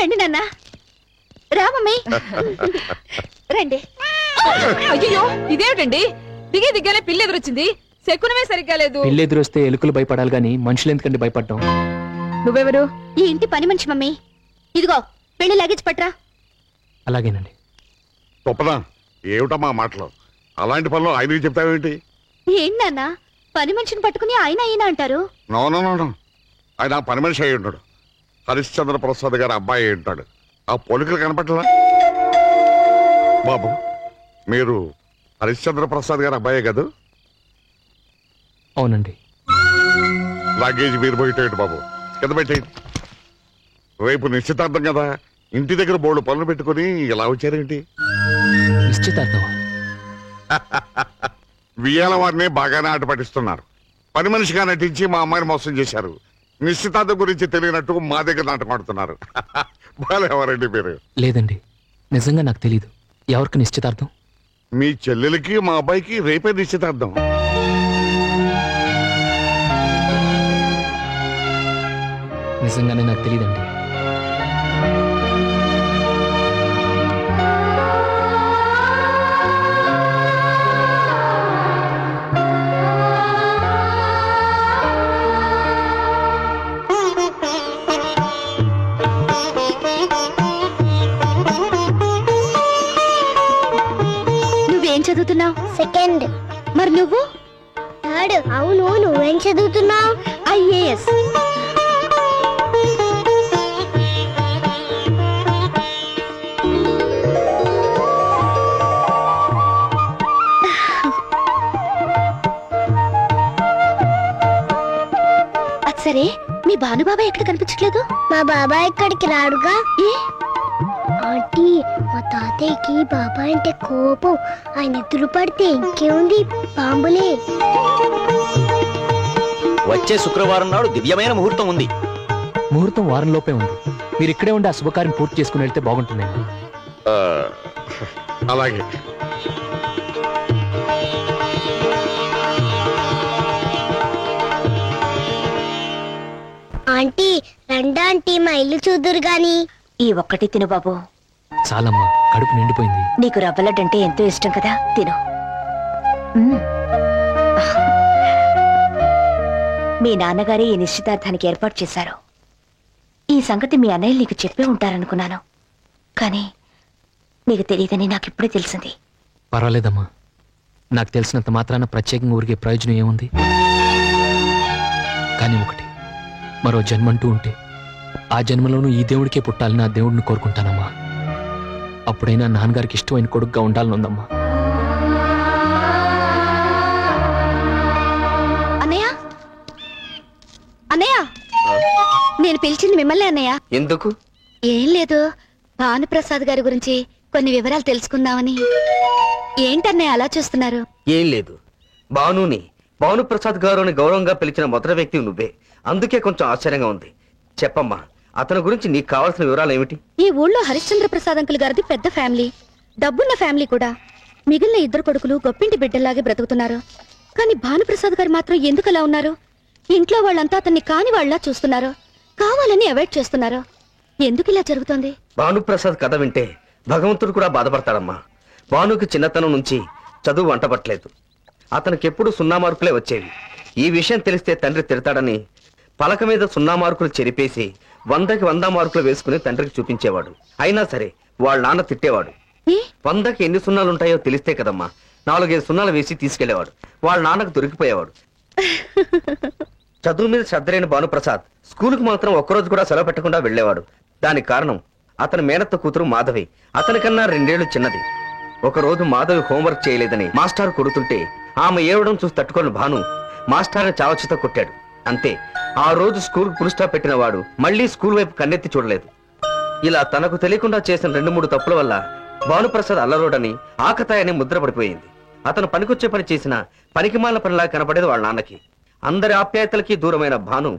రండి నాన్న. రా మమ్మీ. రండి. అయ్యో ఇదేమిటండి, దిగానే పిల్లి ఎదురొచ్చింది. శకునమే సరిగ్గా లేదు. పిల్లి ఎదురొస్తే ఎలుకలు భయపడాలి గాని మనుషులు ఎందుకండి భయపడ్డాం? నువ్వెవరు? ఈ ఇంటి పని మనిషి మమ్మీ. ఇదిగో పెళ్లి లగేజ్ పట్రా. అలాగేనండి. గొప్పదా ఏమిటమ్మా మాటలు? అలాంటి పనులు ఆయనకి చెప్తావేంటి? ఏంటి నాన్న పని మనిషిని పట్టుకుని ఆయన అంటారు? నో ఆయన పని మనిషి అయి ఉంటాడు. హరిశ్చంద్ర ప్రసాద్ గారి అబ్బాయి అయి ఉంటాడు. ఆ పోలికలు కనపట్టలా? బాబు మీరు హరిశ్చంద్ర ప్రసాద్ గారి అబ్బాయే కదా? అవునండి. లగేజ్ మీరు పోయేటేంటి బాబు, కింద పెట్టేయండి. రేపు నిశ్చితార్థం కదా, ఇంటి దగ్గర బోర్డు పనులు పెట్టుకుని ఇలా వచ్చారేంటి? నిశ్చితార్థం వియ్యాల వారిని బాగానే ఆట పట్టిస్తున్నారు. పని మనిషిగా నటించి మా అమ్మాయిని మోసం చేశారు. నిశ్చితార్థం గురించి తెలియనట్టు మా దగ్గర నాటకం ఆడుతున్నారు. బాలేవారండి మీరు? లేదండి, నిజంగా నాకు తెలీదు. ఎవరికి నిశ్చితార్థం? మీ చెల్లెలకి మా అబ్బాయికి రేపే నిశ్చితార్థం. నిజంగానే నాకు తెలీదండి. నువ్వేం చదువుతున్నావు? సెకండ్. మరి నువ్వు? థర్డ్. అవును, నువ్వేం చదువుతున్నావు? IAS. సరే మీ భానుబాబాయ్ ఎక్కడ కనిపించట్లేదు? మా బాబాయ్ ఇక్కడికి రాడుగా. ఏ? ఆంటీ, మా తాతయ్యకి బాబాయ్ అంటే కోపం. ఆయన ఎదురు పడితే ఇంకేముంది, బాంబులే. వచ్చే శుక్రవారం నాడు దివ్యమైన ముహూర్తం ఉంది. ముహూర్తం వారంలోపే ఉంది. మీరు ఇక్కడే ఉండి ఆ శుభకార్యం పూర్తి చేసుకుని వెళ్తే బాగుంటుందండి. అలాగే. ఆంటీ రండా ఆంటీ, మా ఇల్లు చూదురు గాని. ఈ ఒక్కటి తిను బాబు. చాలమ్మా, కడుపు నిండిపోయింది. నీకు రవ్వలడ్డంటే ఎంతో ఇష్టం కదా, తిను. మీ నాన్నగారే ఈ నిశ్చితార్థానికి ఏర్పాటు చేశారు. ఈ సంగతి మీ అన్నయ్య నీకు చెప్పే ఉంటారనుకున్నాను, కానీ నీకు తెలియదని నాకు ఇప్పుడే తెలిసింది. పర్వాలేదమ్మా, నాకు తెలిసినంత మాత్రాన ప్రత్యేకంగా ఊరికే ప్రయోజనం ఏముంది? కానీ ఒకటి, మరో జన్మంటూ ఉంటే ఆ జన్మలోనూ ఈ దేవుడికే పుట్టాలని ఆ దేవుడిని కోరుకుంటానమ్మా. అప్పుడైనా నాన్నగారికి ఇష్టమైన కొడుకుగా ఉండాలనుందమ్మా. అన్నయ్య, అన్నయ్య, నేను పిలిచింది మిమ్మల్ని అన్నయ్య. ఎందుకు? ఏం లేదు, భానుప్రసాద్ గారి గురించి కొన్ని వివరాలు తెలుసుకుందామని. ఏంటన్నయ్య అలా చూస్తున్నారు? ఏం లేదు, భానుప్రసాద్ గారు అని గౌరవంగా పిలిచిన మొదటి వ్యక్తి నువ్వే. అందుకే కొంచెం ఆశ్చర్యంగా ఉంది. చెప్పమ్మా, అతని గురించి నీకు కావాల్సిన వివరాలు ఏమిటి? ఈ ఊళ్ళో హరిశ్చంద్ర ప్రసాద్ అంకుల్ గారిది పెద్ద ఫ్యామిలీ, డబ్బున్న ఫ్యామిలీ కూడా. మిగిలిన ఇద్దరు కొడుకులు గొప్పింటి బిడ్డల్లాగే బ్రతుకుతున్నారు. కానీ భానుప్రసాద్ గారు మాత్రం ఎందుకు అలా ఉన్నారు? ఇంట్లో వాళ్ళంతా అతన్ని కాని వాళ్ళ చూస్తున్నారు, కావాలని అవాయిడ్ చేస్తున్నారు. ఎందుకు ఇలా జరుగుతోంది? భానుప్రసాద్ కథ వింటే భగవంతుడు కూడా బాధపడతాడమ్మా. భానుకి చిన్నతనం నుంచి చదువు వంటపట్టలేదు. అతనికి ఎప్పుడు 0 మార్కులే వచ్చేవి. ఈ విషయం తెలిస్తే తండ్రి తిడతాడని పలక మీద 0 మార్కులు చెరిపేసి 100కి 100 మార్కులు వేసుకుని తండ్రికి చూపించేవాడు. అయినా సరే వాళ్ళ నాన్న తిట్టేవాడు. 100కి ఎన్ని సున్నాలుంటాయో తెలిస్తే కదమ్మా 4-5 సున్నాలు వేసి తీసుకెళ్లేవాడు. వాళ్ళ నాన్నకు దొరికిపోయేవాడు. చదువు మీద శ్రద్ధ లేని భానుప్రసాద్ స్కూలుకు మాత్రం ఒక్కరోజు కూడా సెలవు పెట్టకుండా వెళ్లేవాడు. దానికి కారణం అతని మేనత్త కూతురు మాధవి. అతనికన్నా 2 ఏళ్లు చిన్నది. ఒకరోజు మాధవి హోంవర్క్ చేయలేదని మాస్టర్ కొడుతుంటే ఆమె ఏడవడం చూసి తట్టుకొని భాను మాస్టర్ని చావచితో కొట్టాడు. అంతే, ఆ రోజు స్కూల్ ఫుల్ స్టాప్ పెట్టిన వాడు మళ్లీ స్కూల్ వైపు కన్నెత్తి చూడలేదు. ఇలా తనకు తెలియకుండా చేసిన 2-3 తప్పుల వల్ల భానుప్రసాద్ అల్లరోడని ఆకతాయని ముద్ర పడిపోయింది. అతను పనికొచ్చే పని చేసిన పనికిమాల పనిలా కనపడేది వాళ్ళ నాన్నకి. అందరి ఆప్యాయతలకి దూరమైన భాను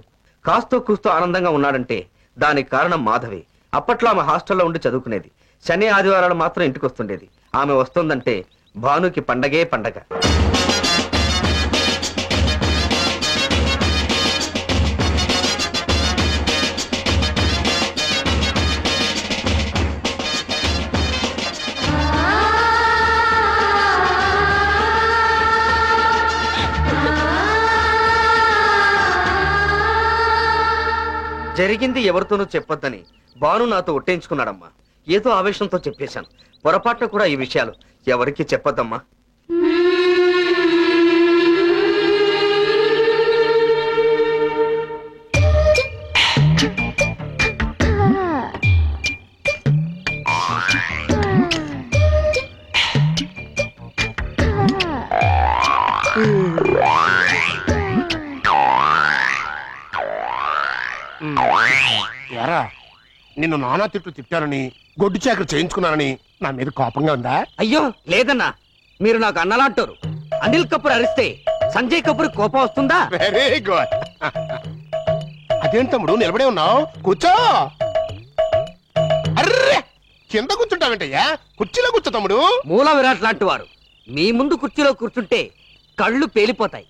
కాస్తో కూస్తో ఆనందంగా ఉన్నాడంటే దానికి కారణం మాధవి. అప్పట్లో ఆమె హాస్టల్లో ఉండి చదువుకునేది. శని ఆదివారాలు మాత్రం ఇంటికి వస్తుండేది. ఆమె వస్తుందంటే భానుకి పండగే పండగ. జరిగింది ఎవరితోనూ చెప్పొద్దని బాను నాతో ఒట్టేయించుకున్నాడమ్మా. ఏదో ఆవేశంతో చెప్పేశాను. పొరపాటున కూడా ఈ విషయాలు ఎవరికీ చెప్పొద్దమ్మా. ఎరా నిన్ను నానా తిట్టు తిట్టానని గొడ్డు చాకరి చేయించుకున్నానని నా మీద కోపంగా ఉందా? అయ్యో లేదన్నా, మీరు నాకు అన్నలాంటారు. అనిల్ కపూర్ అరిస్తే సంజయ్ కపూర్ కోపం వస్తుందా? Very good. అదేంటి తమ్ముడు నిలబడే ఉన్నావు? కూర్చో. అర్రే కింద కూర్చుంటావేంటయ్యా? కుర్చీలో కూర్చో తమ్ముడు. మూల విరాట్ లాంటి వారు మీ ముందు కుర్చీలో కూర్చుంటే కళ్ళు పేలిపోతాయి.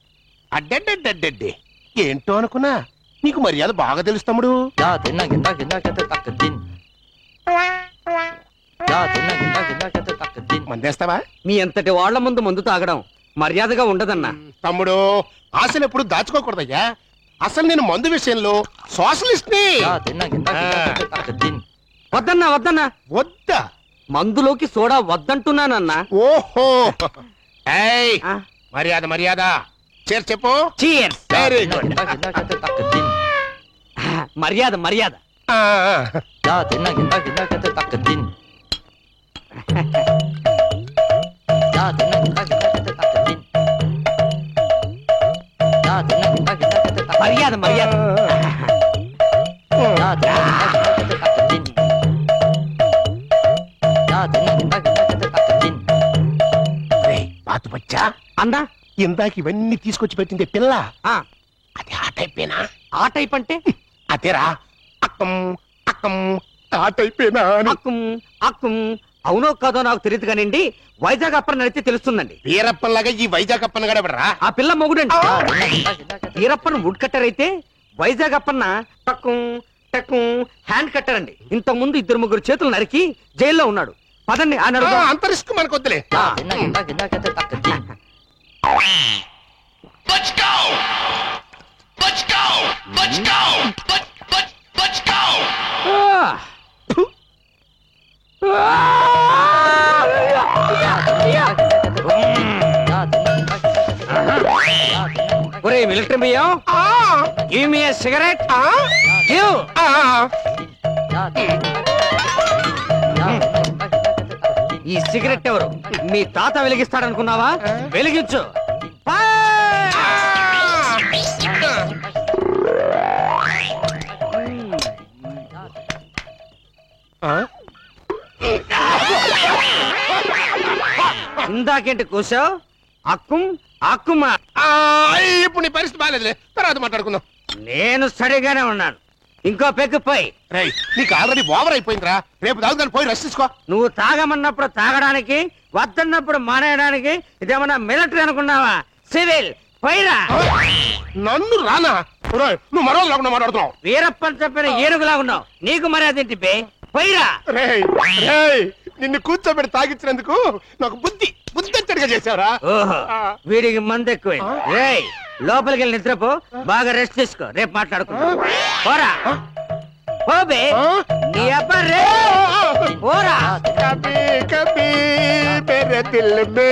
అడ్డడ్డడ్డడ్డే ఏంటో అనుకున్నా. నీకు మర్యాద బాగా తెలుసు తమ్ముడు. మందేస్తావా? మీ అంతటి వాళ్ల ముందు మందు తాగడం మర్యాదగా ఉండదన్నా. తమ్ముడు ఆశలు ఎప్పుడు దాచుకోకూడదయ్యా. అసలు నేను మందు విషయంలో సోషలిస్ట్ ని. వద్దన్నా వద్దన్నా. వద్దా? మందులోకి సోడా వద్దంటున్నానన్నా. ఓహో ఏయ్ మర్యాద మర్యాద. చేర్ చెప్పు. చీర్స్. Very good. మర్యాద మర్యాద. మర్యాద మర్యాద. బాతు బచ్చా అందా ఇందాక ఇవన్నీ తీసుకొచ్చి పెట్టింది పిల్ల. ఆ, అది ఆ టైపేనా? ఆ టైప్ అంటే అదేరా అక్కం అక్కం ఆ టైపేనా అని. అక్కుం అక్కుం అవునో కాదో నాకు తెలియదు కానివ్వండి. వైజాగ్ అప్పని నడితే తెలుస్తుందండి. వీరప్పన్లాగా ఈ వైజాగ్ అప్పన్న గడబడరా? ఆ పిల్ల మొగుడండి. ఈరప్పన్ వుడ్ కట్టర్ అయితే వైజాగ్ అప్పన్న టక్కుం టక్కుం హ్యాండ్ కట్టర్ అండి. ఇంతకు ముందు 2-3 చేతులు నరికి జైల్లో ఉన్నాడు. పదండి ఆ నడుగు. అంత రిస్క్ మనకొద్దులే. ఒరే మిలిటరీ బియ్యం, గివ్ మీ ఎ సిగరెట్. గివ్. ఈ సిగరెట్ ఎవరు? మీ తాత వెలిగిస్తాడనుకున్నావా? వెలిగించు. ఇందాకేంటి కూసావు? అక్కుం అక్కుమా. ఇప్పుడు నీ పరిస్థితి బాగాలేదులే, తర్వాత మాట్లాడుకుందాం. నేను సరిగానే ఉన్నాను. ఇంకో పెగ్గుపోయి. రేయ్ నీకు ఆల్రెడీ ఓవర్ అయిపోయిందిరా. రేపు తాగుదాన్ని పోయి రెస్ట్ తీసుకో. నువ్వు తాగమన్నప్పుడు తాగడానికి, వద్దన్నప్పుడు మానేయడానికి ఇదేమన్నా మిలిటరీ అనుకున్నావా? సివిల్. పోయిరా. నన్ను రానా? నువ్వు మరో లేకుండా మాట్లాడుతున్నావు. వీరప్పని చెప్పిన ఏనుగులా ఉన్నావు. నీకు మర్యాద ఏంటి బే? పోయిరా. రేయ్ రేయ్ నిన్ను కూర్చోబెట్టి తాగించినందుకు నాకు బుద్ధి బుద్ధిగా చేశారా? ఓహో వీడికి మందు ఎక్కువ. రేయ్ లోపలికి వెళ్ళి నిద్రపో, బాగా రెస్ట్ తీసుకో. రేపు మాట్లాడుకుందాం. పోరా పోబే. నీ అబ్బా రే పోరా. కబీ కబీ మేరే దిల్ మే